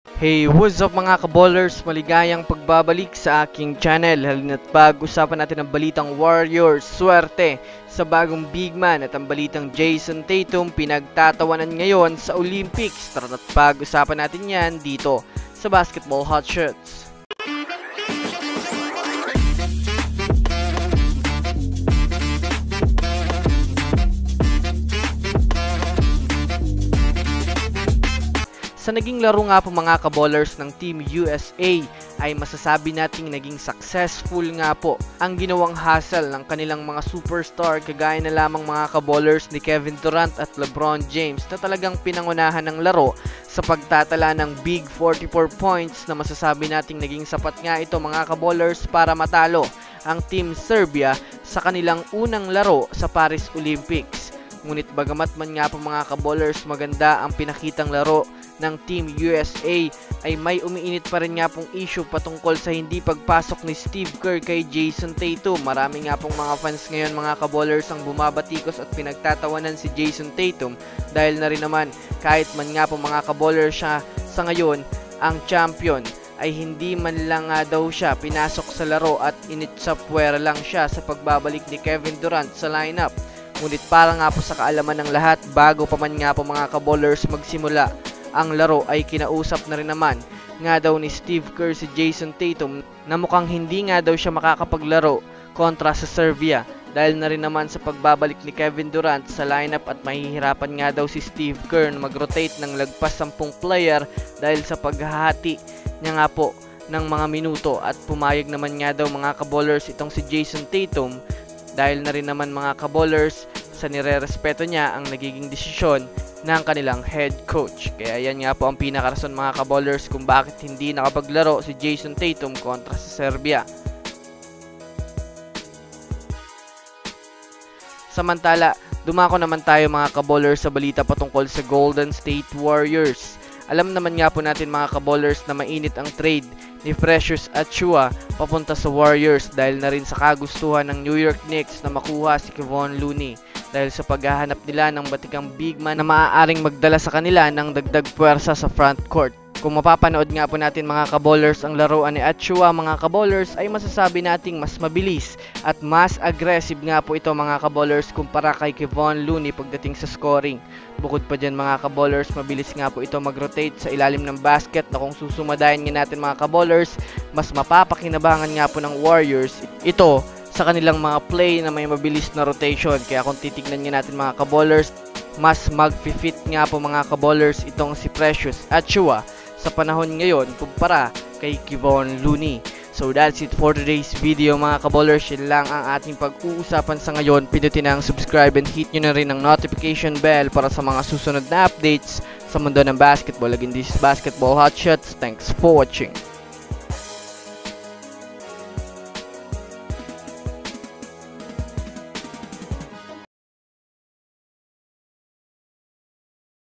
Hey, what's up mga kaballers? Maligayang pagbabalik sa aking channel. Halina't pag-usapan natin ang balitang Warriors swerte sa bagong big man at ang balitang Jason Tatum pinagtatawanan ngayon sa Olympics. Tara't pag-usapan natin yan dito sa Basketball Hot Shots. Sa naging laro nga po mga kaballers ng Team USA ay masasabi nating naging successful nga po ang ginawang hustle ng kanilang mga superstar kagaya na lamang mga kaballers ni Kevin Durant at LeBron James na talagang pinangunahan ng laro sa pagtatala ng big 44 points na masasabi nating naging sapat nga ito mga kaballers para matalo ang Team Serbia sa kanilang unang laro sa Paris Olympics. Ngunit bagamat man nga po mga kaballers maganda ang pinakitang laro ng Team USA ay may umiinit pa rin nga pong issue patungkol sa hindi pagpasok ni Steve Kerr kay Jason Tatum. Marami nga pong mga fans ngayon mga kaballers ang bumabatikos at pinagtatawanan si Jason Tatum dahil na rin naman kahit man nga po mga kaballers siya sa ngayon ang champion ay hindi man lang nga daw siya pinasok sa laro at initsapwera lang siya sa pagbabalik ni Kevin Durant sa lineup. Ngunit para nga po sa kaalaman ng lahat bago pa man nga po mga kaballers magsimula ang laro ay kinausap na rin naman nga daw ni Steve Kerr si Jason Tatum na mukhang hindi nga daw siya makakapaglaro kontra sa Serbia dahil na rin naman sa pagbabalik ni Kevin Durant sa lineup at mahihirapan nga daw si Steve Kerr na mag-rotate ng lagpas 10 player dahil sa paghahati niya nga po ng mga minuto at pumayag naman nga daw mga kaballers itong si Jason Tatum dahil na rin naman mga kaballers sa nire-respeto niya ang nagiging desisyon ng kanilang head coach. Kaya yan nga po ang pinakarason mga kaballers kung bakit hindi nakapaglaro si Jason Tatum kontra sa Serbia. Samantala, dumako naman tayo mga kaballers sa balita patungkol sa Golden State Warriors. Alam naman nga po natin mga kaballers na mainit ang trade ni Precious Achiuwa papunta sa Warriors dahil na rin sa kagustuhan ng New York Knicks na makuha si Kevon Looney dahil sa paghahanap nila ng batikang big man na maaaring magdala sa kanila ng dagdag puwersa sa front court. Kung mapapanood nga po natin mga kaballers ang laruan ni Achiuwa mga kaballers ay masasabi nating mas mabilis at mas aggressive nga po ito mga kaballers kumpara kay Kevon Looney pagdating sa scoring. Bukod pa dyan mga kaballers, mabilis nga po ito mag-rotate sa ilalim ng basket na kung susumadayan nga natin mga kaballers, mas mapapakinabangan nga po ng Warriors ito sa kanilang mga play na may mabilis na rotation. Kaya kung titignan nga natin mga kaballers, mas mag-fit nga po mga kaballers itong si Precious Achiuwa sa panahon ngayon kumpara kay Kevon Looney. So that's it for today's video mga kaballers. Yun lang ang ating pag-uusapan sa ngayon. Pindutin ang subscribe and hit nyo na rin ang notification bell para sa mga susunod na updates sa mundo ng basketball. Again, this is Basketball Hot Shots. Thanks for watching.